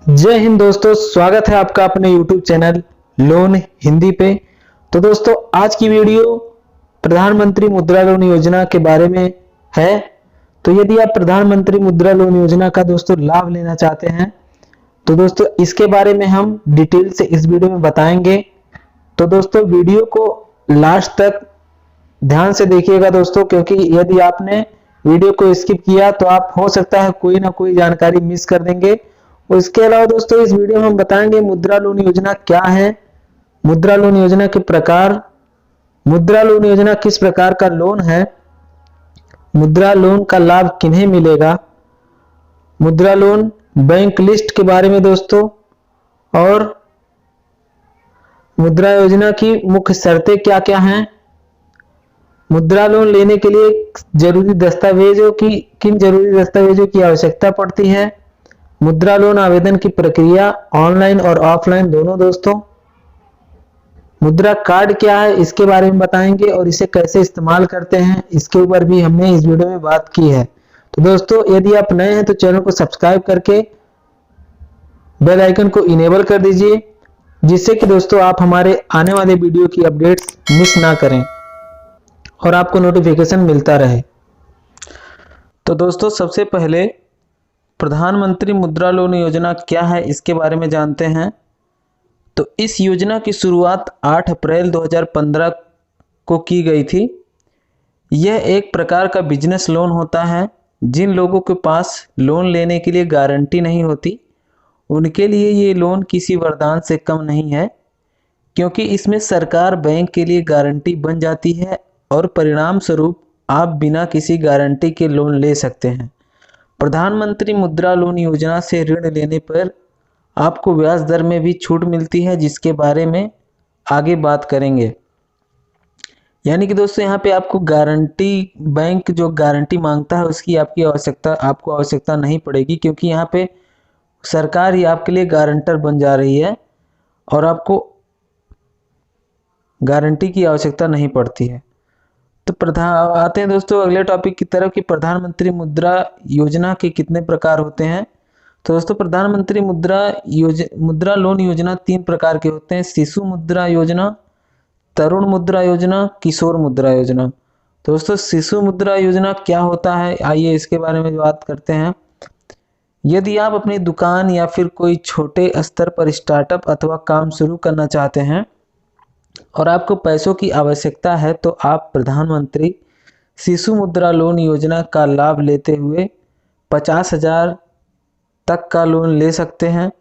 जय हिंद दोस्तों, स्वागत है आपका अपने YouTube चैनल लोन हिंदी पे। तो दोस्तों आज की वीडियो प्रधानमंत्री मुद्रा लोन योजना के बारे में है। तो यदि आप प्रधानमंत्री मुद्रा लोन योजना का दोस्तों लाभ लेना चाहते हैं तो दोस्तों इसके बारे में हम डिटेल से इस वीडियो में बताएंगे। तो दोस्तों वीडियो को लास्ट तक ध्यान से देखिएगा दोस्तों, क्योंकि यदि आपने वीडियो को स्किप किया तो आप हो सकता है कोई ना कोई जानकारी मिस कर देंगे। और इसके अलावा दोस्तों इस वीडियो में हम बताएंगे मुद्रा लोन योजना क्या है, मुद्रा लोन योजना के प्रकार, मुद्रा लोन योजना किस प्रकार का लोन है, मुद्रा लोन का लाभ किन्हें मिलेगा, मुद्रा लोन बैंक लिस्ट के बारे में दोस्तों, और मुद्रा योजना की मुख्य शर्तें क्या क्या हैं, मुद्रा लोन लेने के लिए जरूरी दस्तावेजों की किन जरूरी दस्तावेजों की आवश्यकता पड़ती है, मुद्रा लोन आवेदन की प्रक्रिया ऑनलाइन और ऑफलाइन दोनों दोस्तों, मुद्रा कार्ड क्या है इसके बारे में बताएंगे और इसे कैसे इस्तेमाल करते हैं इसके ऊपर भी हमने इस वीडियो में बात की है। तो दोस्तों यदि आप नए हैं तो चैनल को सब्सक्राइब करके बेल आइकन को इनेबल कर दीजिए, जिससे कि दोस्तों आप हमारे आने वाले वीडियो की अपडेट्स मिस ना करें और आपको नोटिफिकेशन मिलता रहे। तो दोस्तों सबसे पहले प्रधानमंत्री मुद्रा लोन योजना क्या है इसके बारे में जानते हैं। तो इस योजना की शुरुआत 8 अप्रैल 2015 को की गई थी। यह एक प्रकार का बिजनेस लोन होता है। जिन लोगों के पास लोन लेने के लिए गारंटी नहीं होती उनके लिए ये लोन किसी वरदान से कम नहीं है, क्योंकि इसमें सरकार बैंक के लिए गारंटी बन जाती है और परिणाम स्वरूप आप बिना किसी गारंटी के लोन ले सकते हैं। प्रधानमंत्री मुद्रा लोन योजना से ऋण लेने पर आपको ब्याज दर में भी छूट मिलती है, जिसके बारे में आगे बात करेंगे। यानी कि दोस्तों यहाँ पे आपको गारंटी, बैंक जो गारंटी मांगता है उसकी आपको आवश्यकता नहीं पड़ेगी, क्योंकि यहाँ पे सरकार ही आपके लिए गारंटर बन जा रही है और आपको गारंटी की आवश्यकता नहीं पड़ती है। तो आते हैं दोस्तों अगले टॉपिक की तरफ कि प्रधानमंत्री मुद्रा योजना के कितने प्रकार होते हैं। तो दोस्तों प्रधानमंत्री मुद्रा लोन योजना 3 प्रकार के होते हैं: शिशु मुद्रा योजना, तरुण मुद्रा योजना, किशोर मुद्रा योजना। तो दोस्तों शिशु मुद्रा योजना क्या होता है, आइए इसके बारे में बात करते हैं। यदि आप अपनी दुकान या फिर कोई छोटे स्तर पर स्टार्टअप अथवा काम शुरू करना चाहते हैं और आपको पैसों की आवश्यकता है तो आप प्रधानमंत्री शिशु मुद्रा लोन योजना का लाभ लेते हुए 50,000 तक का लोन ले सकते हैं।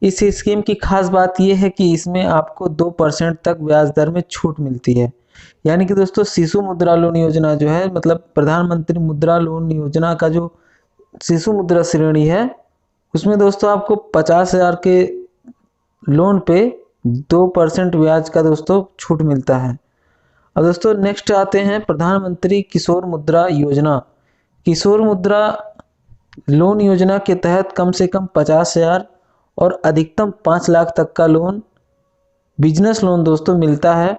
इस स्कीम की खास बात यह है कि इसमें आपको 2% तक ब्याज दर में छूट मिलती है। यानी कि दोस्तों शिशु मुद्रा लोन योजना जो है, मतलब प्रधानमंत्री मुद्रा लोन योजना का जो शिशु मुद्रा श्रेणी है, उसमें दोस्तों आपको 50,000 के लोन पे 2% ब्याज का दोस्तों छूट मिलता है। अब दोस्तों नेक्स्ट आते हैं प्रधानमंत्री किशोर मुद्रा योजना। किशोर मुद्रा लोन योजना के तहत कम से कम 50,000 और अधिकतम 5 लाख तक का लोन, बिजनेस लोन दोस्तों मिलता है।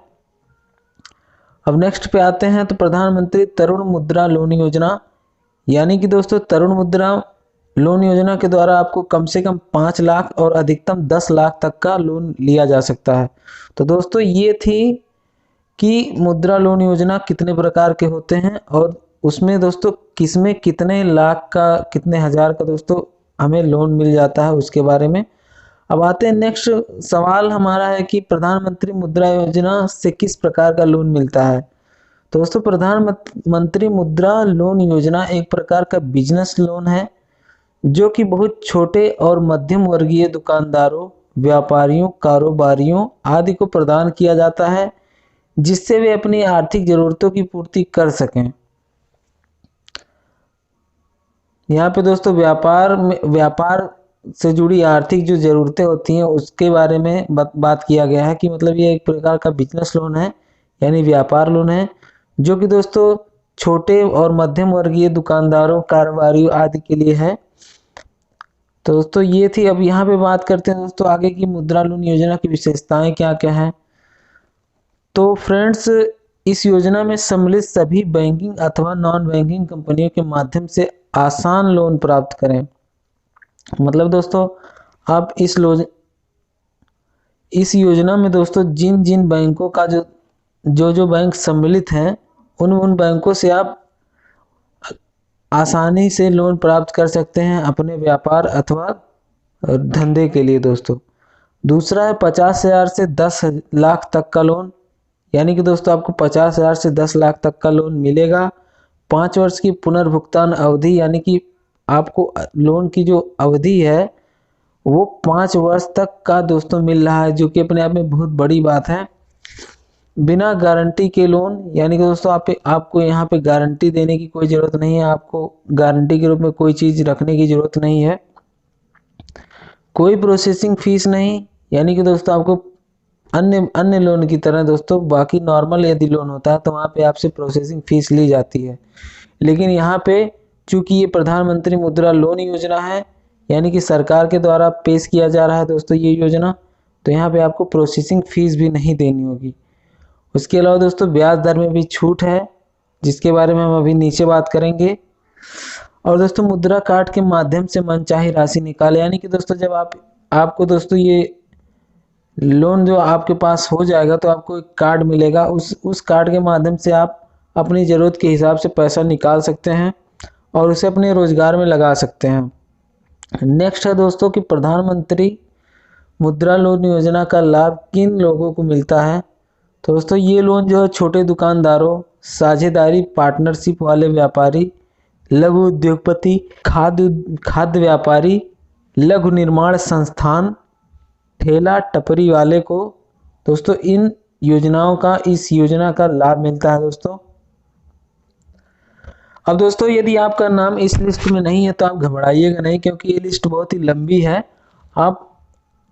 अब नेक्स्ट पे आते हैं तो प्रधानमंत्री तरुण मुद्रा लोन योजना। यानी कि दोस्तों तरुण मुद्रा लोन योजना के द्वारा आपको कम से कम 5 लाख और अधिकतम 10 लाख तक का लोन लिया जा सकता है। तो दोस्तों ये थी कि मुद्रा लोन योजना कितने प्रकार के होते हैं और उसमें दोस्तों किसमें कितने लाख का, कितने हजार का दोस्तों हमें लोन मिल जाता है उसके बारे में। अब आते हैं नेक्स्ट सवाल हमारा है कि प्रधानमंत्री मुद्रा योजना से किस प्रकार का लोन मिलता है। तो दोस्तों प्रधानमंत्री मुद्रा लोन योजना एक प्रकार का बिजनेस लोन है जो कि बहुत छोटे और मध्यम वर्गीय दुकानदारों, व्यापारियों, कारोबारियों आदि को प्रदान किया जाता है, जिससे वे अपनी आर्थिक जरूरतों की पूर्ति कर सकें। यहाँ पे दोस्तों व्यापार से जुड़ी आर्थिक जो जरूरतें होती हैं उसके बारे में बात किया गया है कि मतलब ये एक प्रकार का बिजनेस लोन है, यानी व्यापार लोन है, जो कि दोस्तों छोटे और मध्यम वर्गीय दुकानदारों, कारोबारियों आदि के लिए है। तो दोस्तों ये थी। अब यहाँ पे बात करते हैं दोस्तों आगे की मुद्रा लोन योजना की विशेषताएं क्या क्या है। तो फ्रेंड्स इस योजना में सम्मिलित सभी बैंकिंग अथवा नॉन बैंकिंग कंपनियों के माध्यम से आसान लोन प्राप्त करें। मतलब दोस्तों आप इस योजना में दोस्तों जिन जिन बैंकों का जो बैंक सम्मिलित हैं उन बैंकों से आप आसानी से लोन प्राप्त कर सकते हैं अपने व्यापार अथवा धंधे के लिए दोस्तों। दूसरा है 50,000 से 10 लाख तक का लोन, यानी कि दोस्तों आपको 50,000 से 10 लाख तक का लोन मिलेगा। 5 वर्ष की पुनर्भुगतान अवधि, यानी कि आपको लोन की जो अवधि है वो 5 वर्ष तक का दोस्तों मिल रहा है, जो कि अपने आप में बहुत बड़ी बात है। बिना गारंटी के लोन, यानी कि दोस्तों आपको यहाँ पे गारंटी देने की कोई ज़रूरत नहीं है, आपको गारंटी के रूप में कोई चीज़ रखने की ज़रूरत नहीं है। कोई प्रोसेसिंग फीस नहीं, यानी कि दोस्तों आपको अन्य अन्य लोन की तरह दोस्तों बाकी नॉर्मल यदि लोन होता है तो वहाँ पे आपसे प्रोसेसिंग फीस ली जाती है, लेकिन यहाँ पे चूंकि ये प्रधानमंत्री मुद्रा लोन योजना है, यानी कि सरकार के द्वारा पेश किया जा रहा है दोस्तों ये योजना, तो यहाँ पे आपको प्रोसेसिंग फीस भी नहीं देनी होगी। उसके अलावा दोस्तों ब्याज दर में भी छूट है, जिसके बारे में हम अभी नीचे बात करेंगे। और दोस्तों मुद्रा कार्ड के माध्यम से मनचाही राशि निकाले, यानी कि दोस्तों जब आपको दोस्तों ये लोन जो आपके पास हो जाएगा तो आपको एक कार्ड मिलेगा, उस कार्ड के माध्यम से आप अपनी ज़रूरत के हिसाब से पैसा निकाल सकते हैं और उसे अपने रोजगार में लगा सकते हैं। नेक्स्ट है दोस्तों कि प्रधानमंत्री मुद्रा लोन योजना का लाभ किन लोगों को मिलता है। तो दोस्तों ये लोन जो है छोटे दुकानदारों, साझेदारी पार्टनरशिप वाले व्यापारी, लघु उद्योगपति, खाद्य व्यापारी, लघु निर्माण संस्थान, ठेला टपरी वाले को दोस्तों इस योजना का लाभ मिलता है दोस्तों। अब दोस्तों यदि आपका नाम इस लिस्ट में नहीं है तो आप घबराइएगा नहीं, क्योंकि ये लिस्ट बहुत ही लंबी है। आप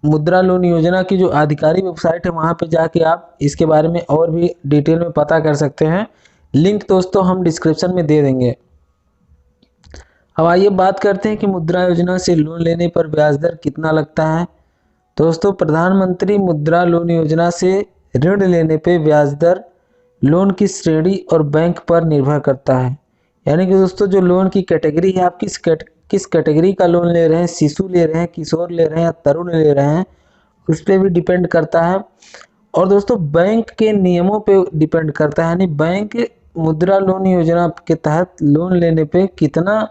मुद्रा लोन योजना की जो आधिकारिक वेबसाइट है वहाँ पे जाके आप इसके बारे में और भी डिटेल में पता कर सकते हैं। लिंक दोस्तों हम डिस्क्रिप्शन में दे देंगे। अब आइए बात करते हैं कि मुद्रा योजना से लोन लेने पर ब्याज दर कितना लगता है। दोस्तों प्रधानमंत्री मुद्रा लोन योजना से ऋण लेने पे ब्याज दर लोन की श्रेणी और बैंक पर निर्भर करता है, यानी कि दोस्तों जो लोन की कैटेगरी है, आप किस कैटेगरी का लोन ले रहे हैं, शिशु ले रहे हैं, किशोर ले रहे हैं या तरुण ले रहे हैं, उस पर भी डिपेंड करता है। और दोस्तों बैंक के नियमों पे डिपेंड करता है, यानी बैंक मुद्रा लोन योजना के तहत लोन लेने पे कितना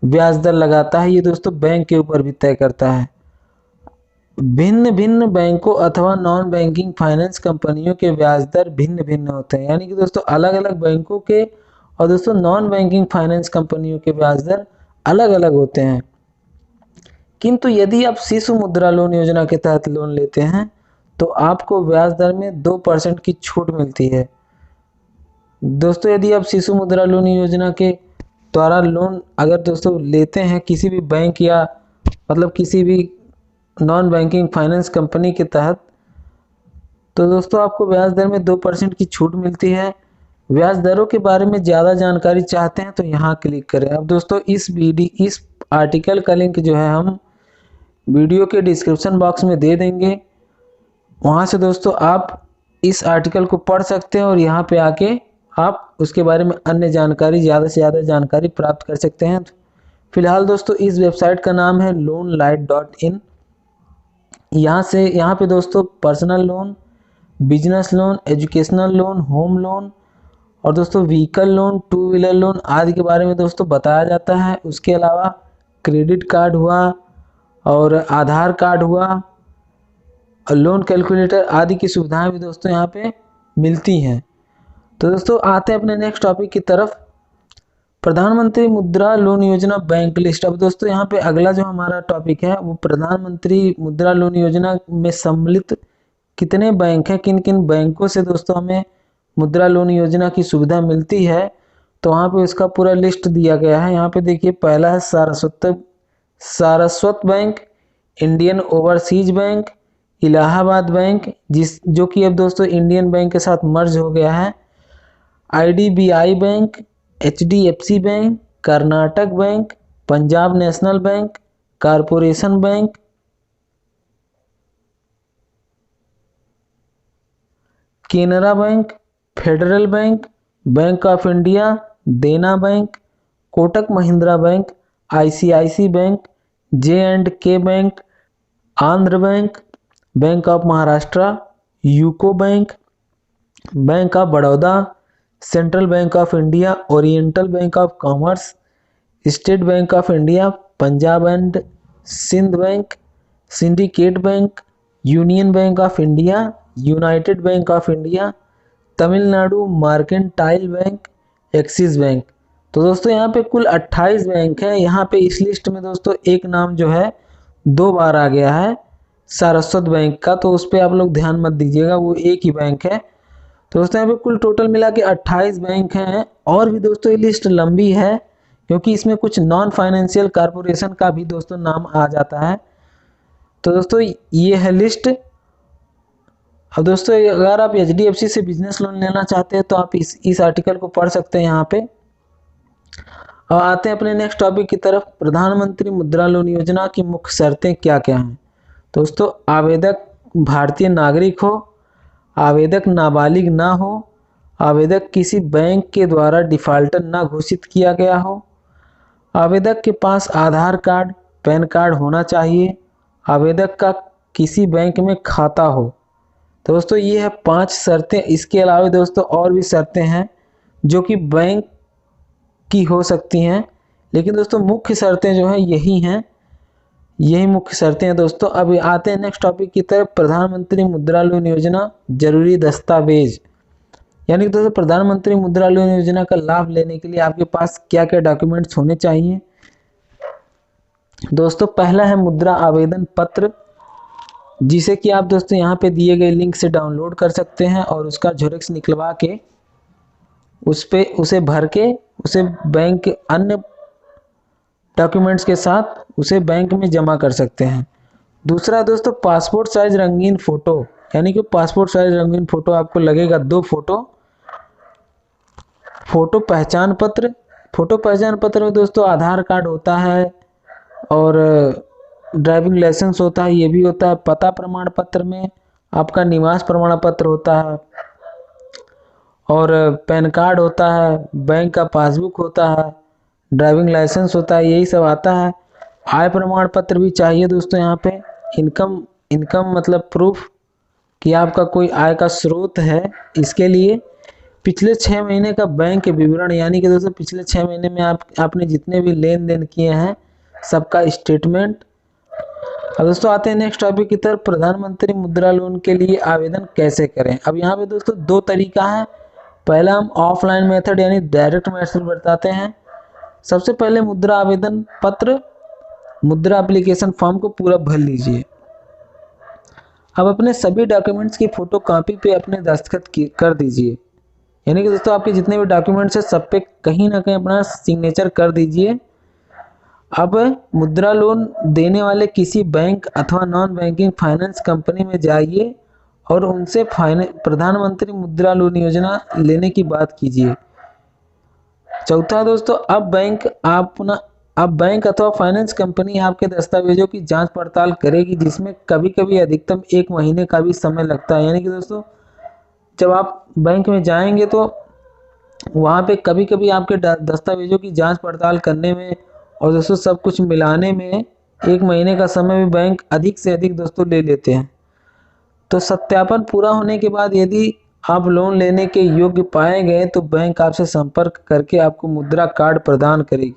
ब्याज दर लगाता है, ये दोस्तों बैंक के ऊपर भी तय करता है। भिन्न भिन्न बैंकों अथवा नॉन बैंकिंग फाइनेंस कंपनियों के ब्याज दर भिन्न भिन्न होते हैं, यानी कि दोस्तों अलग अलग बैंकों के और दोस्तों नॉन बैंकिंग फाइनेंस कंपनियों के ब्याज दर अलग अलग होते हैं। किंतु यदि आप शिशु मुद्रा लोन योजना के तहत लोन लेते हैं तो आपको ब्याज दर में 2% की छूट मिलती है। दोस्तों यदि आप शिशु मुद्रा लोन योजना के द्वारा लोन अगर दोस्तों लेते हैं किसी भी बैंक या मतलब किसी भी नॉन बैंकिंग फाइनेंस कंपनी के तहत, तो दोस्तों आपको ब्याज दर में 2% की छूट मिलती है। ब्याज दरों के बारे में ज़्यादा जानकारी चाहते हैं तो यहाँ क्लिक करें। अब दोस्तों इस आर्टिकल का लिंक जो है हम वीडियो के डिस्क्रिप्शन बॉक्स में दे देंगे, वहाँ से दोस्तों आप इस आर्टिकल को पढ़ सकते हैं और यहाँ पे आके आप उसके बारे में अन्य जानकारी ज़्यादा से ज़्यादा जानकारी प्राप्त कर सकते हैं। फिलहाल दोस्तों इस वेबसाइट का नाम है loanlight.in। यहाँ पे दोस्तों personal loan, business loan, educational loan, home loan और दोस्तों व्हीकल लोन, 2 व्हीलर लोन आदि के बारे में दोस्तों बताया जाता है। उसके अलावा क्रेडिट कार्ड हुआ और आधार कार्ड हुआ और लोन कैलकुलेटर आदि की सुविधाएं भी दोस्तों यहाँ पे मिलती हैं। तो दोस्तों आते हैं अपने नेक्स्ट टॉपिक की तरफ, प्रधानमंत्री मुद्रा लोन योजना बैंक लिस्ट। अब दोस्तों यहाँ पे अगला जो हमारा टॉपिक है वो प्रधानमंत्री मुद्रा लोन योजना में सम्मिलित कितने बैंक हैं, किन किन बैंकों से दोस्तों हमें मुद्रा लोन योजना की सुविधा मिलती है, तो वहाँ पे उसका पूरा लिस्ट दिया गया है। यहाँ पे देखिए पहला है Saraswat bank, Indian overseas bank, Allahabad bank जो कि अब दोस्तों इंडियन बैंक के साथ मर्ज हो गया है, IDBI Bank, HDFC Bank, Karnataka Bank, Punjab National Bank, Corporation Bank, Canara Bank, Federal Bank, Bank of India, Dena Bank, Kotak Mahindra Bank, ICICI Bank, J&K Bank, Andhra Bank, Bank of Maharashtra, UCO Bank, Bank of Baroda, Central Bank of India, Oriental Bank of Commerce, State Bank of India, Punjab and Sindh Bank, Syndicate Bank, Union Bank of India, United Bank of India, Tamil Nadu Mercantile Bank, axis bank. तो दोस्तों यहाँ पे कुल 28 bank है। यहाँ पे इस list में दोस्तों एक नाम जो है 2 बार आ गया है, सारस्वत बैंक का, तो उस पर आप लोग ध्यान मत दीजिएगा, वो एक ही बैंक है। तो दोस्तों यहाँ पे कुल टोटल मिला के 28 बैंक हैं। और भी दोस्तों ये लिस्ट लंबी है क्योंकि इसमें कुछ नॉन फाइनेंशियल कॉरपोरेशन का भी दोस्तों नाम आ जाता है। तो दोस्तों ये है लिस्ट। अब दोस्तों अगर आप HDFC से बिजनेस लोन लेना चाहते हैं तो आप इस आर्टिकल को पढ़ सकते हैं यहाँ पे। और आते हैं अपने नेक्स्ट टॉपिक की तरफ। प्रधानमंत्री मुद्रा लोन योजना की मुख्य शर्तें क्या क्या हैं। दोस्तों आवेदक भारतीय नागरिक हो, आवेदक नाबालिग ना हो, आवेदक किसी बैंक के द्वारा डिफाल्टर ना घोषित किया गया हो, आवेदक के पास आधार कार्ड पैन कार्ड होना चाहिए, आवेदक का किसी बैंक में खाता हो। तो दोस्तों ये है 5 शर्तें। इसके अलावा दोस्तों और भी शर्तें हैं जो कि बैंक की हो सकती हैं, लेकिन दोस्तों मुख्य शर्तें जो हैं यही हैं, यही मुख्य शर्तें हैं दोस्तों। अब आते हैं नेक्स्ट टॉपिक की तरफ। प्रधानमंत्री मुद्रा लोन योजना जरूरी दस्तावेज, यानी कि दोस्तों प्रधानमंत्री मुद्रा लोन योजना का लाभ लेने के लिए आपके पास क्या क्या डॉक्यूमेंट्स होने चाहिए। दोस्तों पहला है मुद्रा आवेदन पत्र, जिसे कि आप दोस्तों यहाँ पे दिए गए लिंक से डाउनलोड कर सकते हैं और उसका जेरॉक्स निकलवा के उसे भर के उसे बैंक अन्य डॉक्यूमेंट्स के साथ उसे बैंक में जमा कर सकते हैं। दूसरा दोस्तों पासपोर्ट साइज रंगीन फोटो, यानी कि पासपोर्ट साइज रंगीन फोटो आपको लगेगा 2 फोटो। फोटो पहचान पत्र में दोस्तों आधार कार्ड होता है और ड्राइविंग लाइसेंस होता है, ये भी होता है। पता प्रमाण पत्र में आपका निवास प्रमाण पत्र होता है और पैन कार्ड होता है, बैंक का पासबुक होता है, ड्राइविंग लाइसेंस होता है, यही सब आता है। आय प्रमाण पत्र भी चाहिए दोस्तों यहाँ पे। इनकम मतलब प्रूफ कि आपका कोई आय का स्रोत है। इसके लिए पिछले 6 महीने का बैंक विवरण, यानी कि दोस्तों पिछले 6 महीने में आपने जितने भी लेन देन किए हैं सबका स्टेटमेंट। अब दोस्तों आते हैं नेक्स्ट टॉपिक की तरफ। प्रधानमंत्री मुद्रा लोन के लिए आवेदन कैसे करें। अब यहाँ पे दोस्तों 2 तरीका है। पहला हम ऑफलाइन मेथड यानी डायरेक्ट मेथड बताते हैं। सबसे पहले मुद्रा आवेदन पत्र, मुद्रा एप्लीकेशन फॉर्म को पूरा भर लीजिए। अब अपने सभी डॉक्यूमेंट्स की फोटो कॉपी पे अपने दस्तखत कर दीजिए, यानी कि दोस्तों आपके जितने भी डॉक्यूमेंट्स हैं सब पे कहीं ना कहीं अपना सिग्नेचर कर दीजिए। अब मुद्रा लोन देने वाले किसी बैंक अथवा नॉन बैंकिंग फाइनेंस कंपनी में जाइए और उनसे प्रधानमंत्री मुद्रा लोन योजना लेने की बात कीजिए। चौथा दोस्तों अब बैंक अथवा फाइनेंस कंपनी आपके दस्तावेजों की जांच पड़ताल करेगी, जिसमें कभी कभी अधिकतम 1 महीने का भी समय लगता है। यानी कि दोस्तों जब आप बैंक में जाएंगे तो वहाँ पे कभी कभी आपके दस्तावेजों की जांच पड़ताल करने में और दोस्तों सब कुछ मिलाने में 1 महीने का समय भी बैंक अधिक से अधिक दोस्तों ले लेते हैं। तो सत्यापन पूरा होने के बाद यदि आप लोन लेने के योग्य पाए गए तो बैंक आपसे संपर्क करके आपको मुद्रा कार्ड प्रदान करेगी।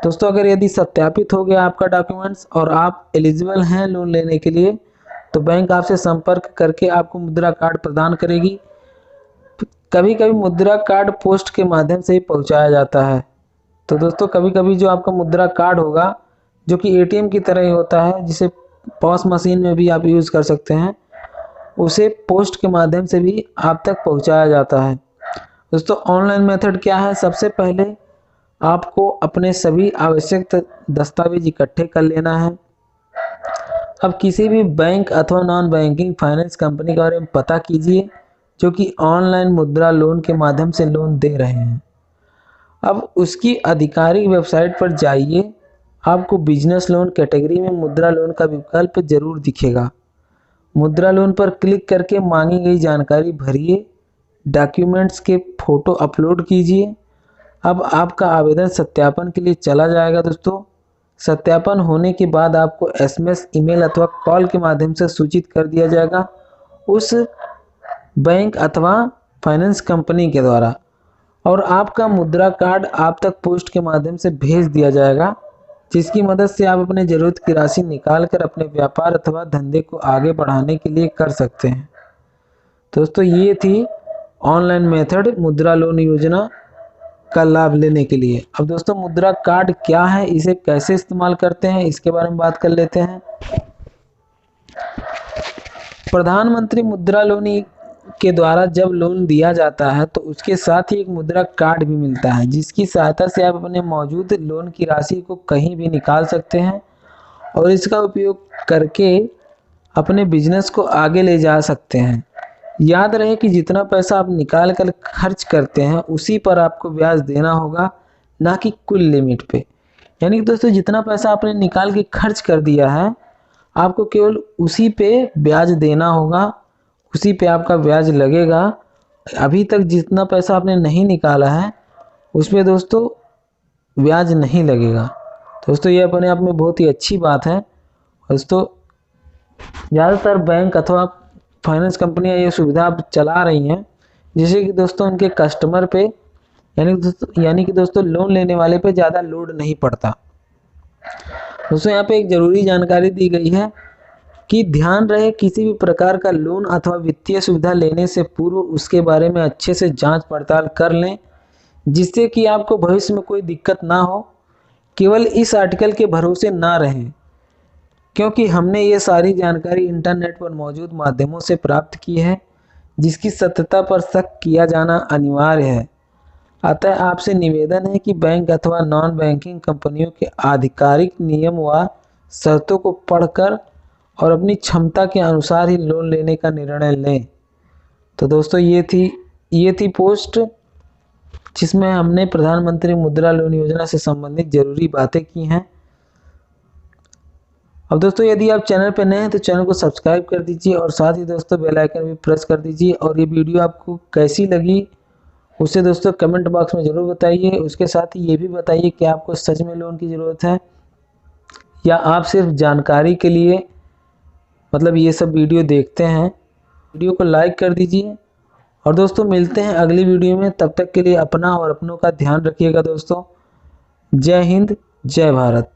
दोस्तों अगर यदि सत्यापित हो गया आपका डॉक्यूमेंट्स और आप एलिजिबल हैं लोन लेने के लिए तो बैंक आपसे संपर्क करके आपको मुद्रा कार्ड प्रदान करेगी। कभी कभी मुद्रा कार्ड पोस्ट के माध्यम से ही पहुंचाया जाता है। तो दोस्तों कभी कभी जो आपका मुद्रा कार्ड होगा जो कि ATM की तरह ही होता है, जिसे पॉस मशीन में भी आप यूज़ कर सकते हैं, उसे पोस्ट के माध्यम से भी आप तक पहुंचाया जाता है। दोस्तों ऑनलाइन मेथड क्या है। सबसे पहले आपको अपने सभी आवश्यक दस्तावेज इकट्ठे कर लेना है। अब किसी भी बैंक अथवा नॉन बैंकिंग फाइनेंस कंपनी के बारे में पता कीजिए जो कि ऑनलाइन मुद्रा लोन के माध्यम से लोन दे रहे हैं। अब उसकी आधिकारिक वेबसाइट पर जाइए, आपको बिजनेस लोन कैटेगरी में मुद्रा लोन का विकल्प जरूर दिखेगा। मुद्रा लोन पर क्लिक करके मांगी गई जानकारी भरिए, डॉक्यूमेंट्स के फोटो अपलोड कीजिए। अब आपका आवेदन सत्यापन के लिए चला जाएगा दोस्तों। सत्यापन होने के बाद आपको एसएमएस, ईमेल अथवा कॉल के माध्यम से सूचित कर दिया जाएगा उस बैंक अथवा फाइनेंस कंपनी के द्वारा, और आपका मुद्रा कार्ड आप तक पोस्ट के माध्यम से भेज दिया जाएगा, जिसकी मदद से आप अपने ज़रूरत की राशि निकाल कर अपने व्यापार अथवा धंधे को आगे बढ़ाने के लिए कर सकते हैं। दोस्तों ये थी ऑनलाइन मेथड मुद्रा लोन योजना का लाभ लेने के लिए। अब दोस्तों मुद्रा कार्ड क्या है, इसे कैसे इस्तेमाल करते हैं, इसके बारे में बात कर लेते हैं। प्रधानमंत्री मुद्रा लोन के द्वारा जब लोन दिया जाता है तो उसके साथ ही एक मुद्रा कार्ड भी मिलता है, जिसकी सहायता से आप अपने मौजूद लोन की राशि को कहीं भी निकाल सकते हैं और इसका उपयोग करके अपने बिजनेस को आगे ले जा सकते हैं। याद रहे कि जितना पैसा आप निकाल कर खर्च करते हैं उसी पर आपको ब्याज देना होगा, ना कि कुल लिमिट पे। यानी कि दोस्तों जितना पैसा आपने निकाल के खर्च कर दिया है आपको केवल उसी पे ब्याज देना होगा, उसी पे आपका ब्याज लगेगा। अभी तक जितना पैसा आपने नहीं निकाला है उस पे दोस्तों ब्याज नहीं लगेगा। दोस्तों ये अपने आप में बहुत ही अच्छी बात है। दोस्तों ज़्यादातर बैंक अथवा फाइनेंस कंपनियां ये सुविधा अब चला रही हैं, जिससे कि दोस्तों उनके कस्टमर पे यानी कि दोस्तों लोन लेने वाले पे ज़्यादा लोड नहीं पड़ता। दोस्तों यहाँ पे एक ज़रूरी जानकारी दी गई है कि ध्यान रहे किसी भी प्रकार का लोन अथवा वित्तीय सुविधा लेने से पूर्व उसके बारे में अच्छे से जांच पड़ताल कर लें, जिससे कि आपको भविष्य में कोई दिक्कत ना हो। केवल इस आर्टिकल के भरोसे ना रहें, क्योंकि हमने ये सारी जानकारी इंटरनेट पर मौजूद माध्यमों से प्राप्त की है, जिसकी सत्यता पर शक किया जाना अनिवार्य है। अतः आपसे निवेदन है कि बैंक अथवा नॉन बैंकिंग कंपनियों के आधिकारिक नियम व शर्तों को पढ़कर और अपनी क्षमता के अनुसार ही लोन लेने का निर्णय लें। तो दोस्तों ये थी पोस्ट जिसमें हमने प्रधानमंत्री मुद्रा लोन योजना से संबंधित जरूरी बातें की हैं। अब दोस्तों यदि आप चैनल पर नए हैं तो चैनल को सब्सक्राइब कर दीजिए और साथ ही दोस्तों बेल आइकन भी प्रेस कर दीजिए। और ये वीडियो आपको कैसी लगी उसे दोस्तों कमेंट बॉक्स में ज़रूर बताइए। उसके साथ ही ये भी बताइए कि आपको सच में लोन की ज़रूरत है या आप सिर्फ जानकारी के लिए मतलब ये सब वीडियो देखते हैं। वीडियो को लाइक कर दीजिए और दोस्तों मिलते हैं अगली वीडियो में। तब तक के लिए अपना और अपनों का ध्यान रखिएगा दोस्तों। जय हिंद, जय भारत।